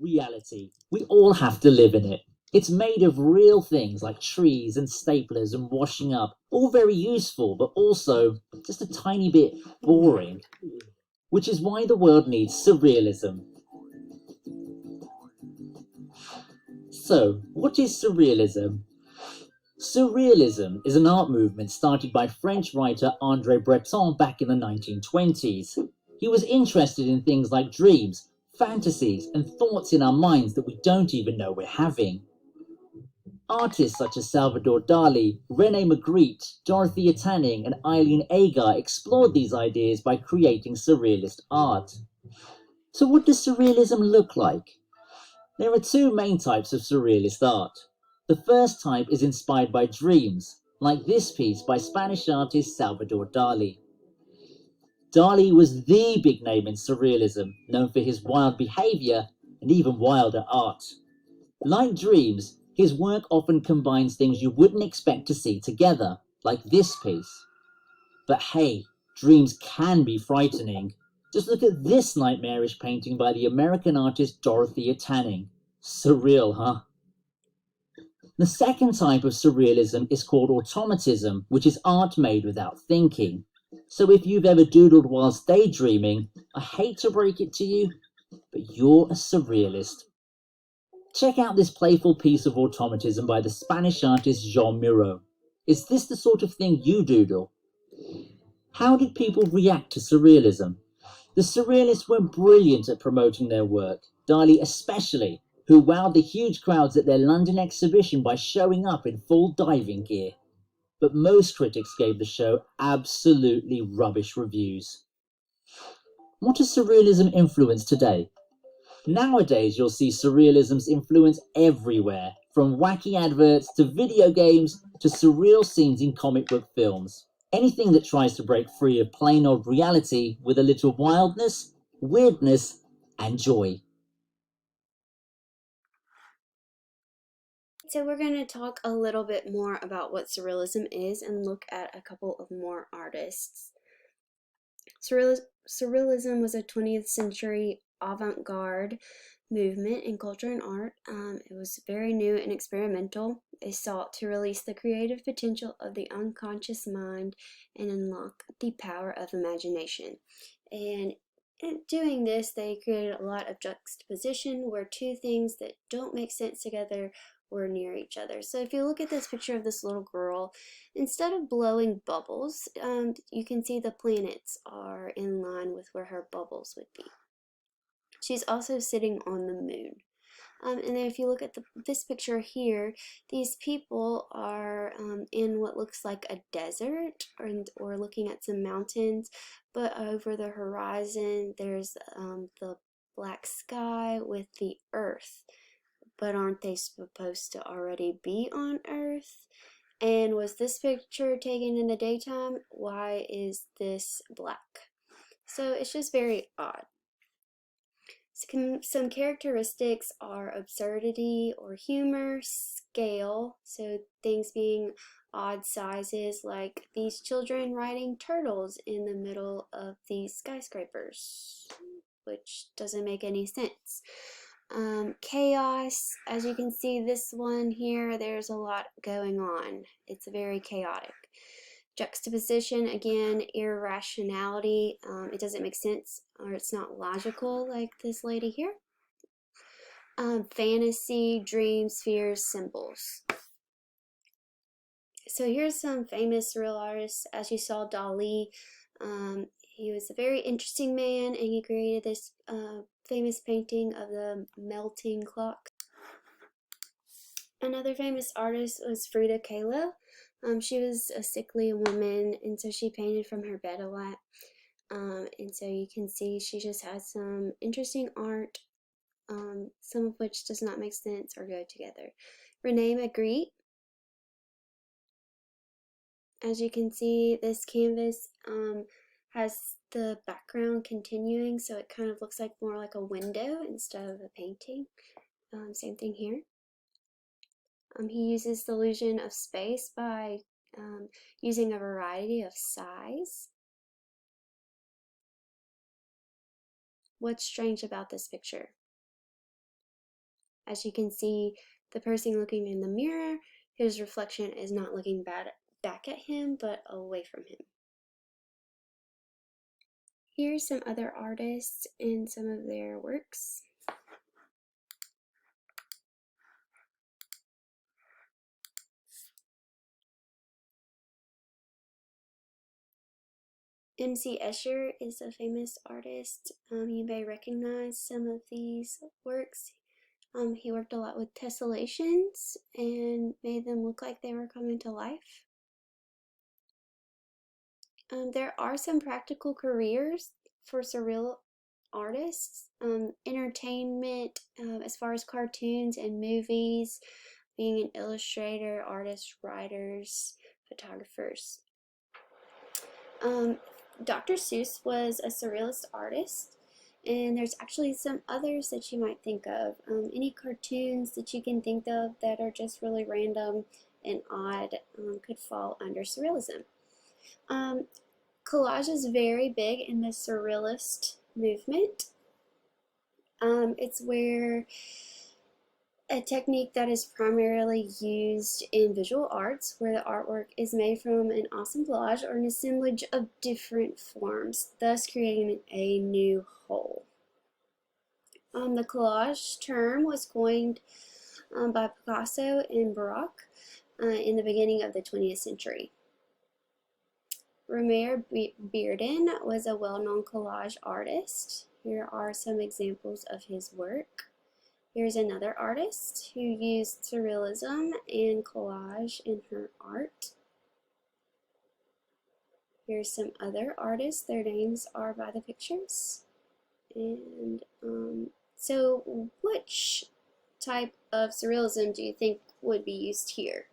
Reality. We all have to live in it. It's made of real things like trees and staplers and washing up. All very useful, but also just a tiny bit boring. Which is why the world needs surrealism. So, what is surrealism? Surrealism is an art movement started by French writer André Breton back in the 1920s. He was interested in things like dreams, fantasies, and thoughts in our minds that we don't even know we're having. Artists such as Salvador Dali, René Magritte, Dorothea Tanning, and Eileen Agar explored these ideas by creating surrealist art. So, what does surrealism look like? There are two main types of surrealist art. The first type is inspired by dreams, like this piece by Spanish artist Salvador Dali. Dali was the big name in surrealism, known for his wild behavior and even wilder art. Like dreams, his work often combines things you wouldn't expect to see together, like this piece. But hey, dreams can be frightening. Just look at this nightmarish painting by the American artist Dorothea Tanning. Surreal, huh? The second type of surrealism is called automatism, which is art made without thinking. So if you've ever doodled whilst daydreaming, I hate to break it to you, but you're a surrealist. Check out this playful piece of automatism by the Spanish artist Jean Miro. Is this the sort of thing you doodle? How did people react to surrealism? The surrealists were brilliant at promoting their work, Dali especially, who wowed the huge crowds at their London exhibition by showing up in full diving gear. But most critics gave the show absolutely rubbish reviews. What has surrealism influenced today? Nowadays, you'll see surrealism's influence everywhere, from wacky adverts to video games to surreal scenes in comic book films. Anything that tries to break free of plain old reality with a little wildness, weirdness, and joy. So we're going to talk a little bit more about what Surrealism is and look at a couple of more artists. Surrealism was a 20th century avant-garde movement in culture and art. It was very new and experimental. It sought to release the creative potential of the unconscious mind and unlock the power of imagination. And in doing this, they created a lot of juxtaposition where two things that don't make sense together were near each other. So if you look at this picture of this little girl, instead of blowing bubbles, you can see the planets are in line with where her bubbles would be. She's also sitting on the moon. And then if you look at this picture here, these people are in what looks like a desert or looking at some mountains, but over the horizon there's the black sky with the earth. But aren't they supposed to already be on Earth? And was this picture taken in the daytime? Why is this black? So it's just very odd. Some characteristics are absurdity or humor, scale, so things being odd sizes, like these children riding turtles in the middle of these skyscrapers, which doesn't make any sense. Chaos, as you can see this one here, there's a lot going on. It's very chaotic. Juxtaposition, again, irrationality, it doesn't make sense or it's not logical like this lady here. Fantasy, dreams, fears, symbols. So here's some famous real artists. As you saw, Dali, he was a very interesting man, and he created this famous painting of the melting clock. Another famous artist was Frida Kahlo. She was a sickly woman, and so she painted from her bed a lot. And so you can see she just has some interesting art, some of which does not make sense or go together. Renee Magritte. As you can see, this canvas has the background continuing, so it kind of looks like more like a window instead of a painting. Same thing here. He uses the illusion of space by using a variety of size. What's strange about this picture? As you can see, the person looking in the mirror, his reflection is not looking back at him, but away from him. Here's some other artists and some of their works. M.C. Escher is a famous artist. You may recognize some of these works. He worked a lot with tessellations and made them look like they were coming to life. There are some practical careers for surreal artists. Entertainment, as far as cartoons and movies, being an illustrator, artists, writers, photographers. Dr. Seuss was a surrealist artist, and there's actually some others that you might think of. Any cartoons that you can think of that are just really random and odd could fall under surrealism. Collage is very big in the surrealist movement. It's where a technique that is primarily used in visual arts, where the artwork is made from an assemblage or an assemblage of different forms, thus creating a new whole. The collage term was coined by Picasso and Baroque in the beginning of the 20th century. Romare Bearden was a well-known collage artist. Here are some examples of his work. Here's another artist who used surrealism and collage in her art. Here's some other artists. Their names are by the pictures. And so which type of surrealism do you think would be used here?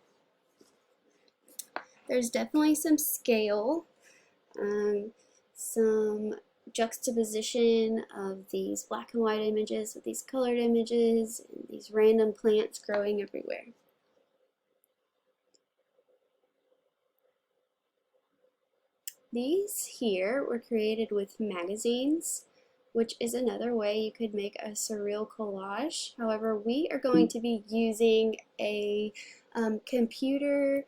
There's definitely some scale, some juxtaposition of these black and white images with these colored images and these random plants growing everywhere. These here were created with magazines, which is another way you could make a surreal collage. However, we are going to be using a computer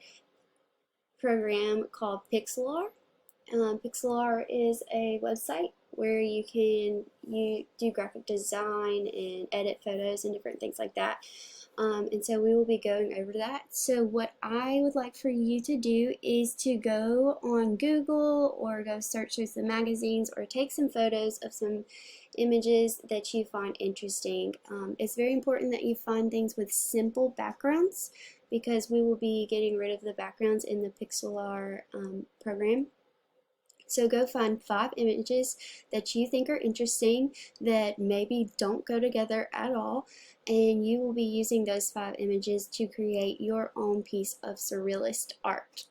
program called Pixlr. Pixlr is a website where you do graphic design and edit photos and different things like that. And so we will be going over that. So what I would like for you to do is to go on Google or go search through some magazines or take some photos of some images that you find interesting. It's very important that you find things with simple backgrounds because we will be getting rid of the backgrounds in the Pixlr program. So go find 5 images that you think are interesting that maybe don't go together at all, and you will be using those 5 images to create your own piece of surrealist art.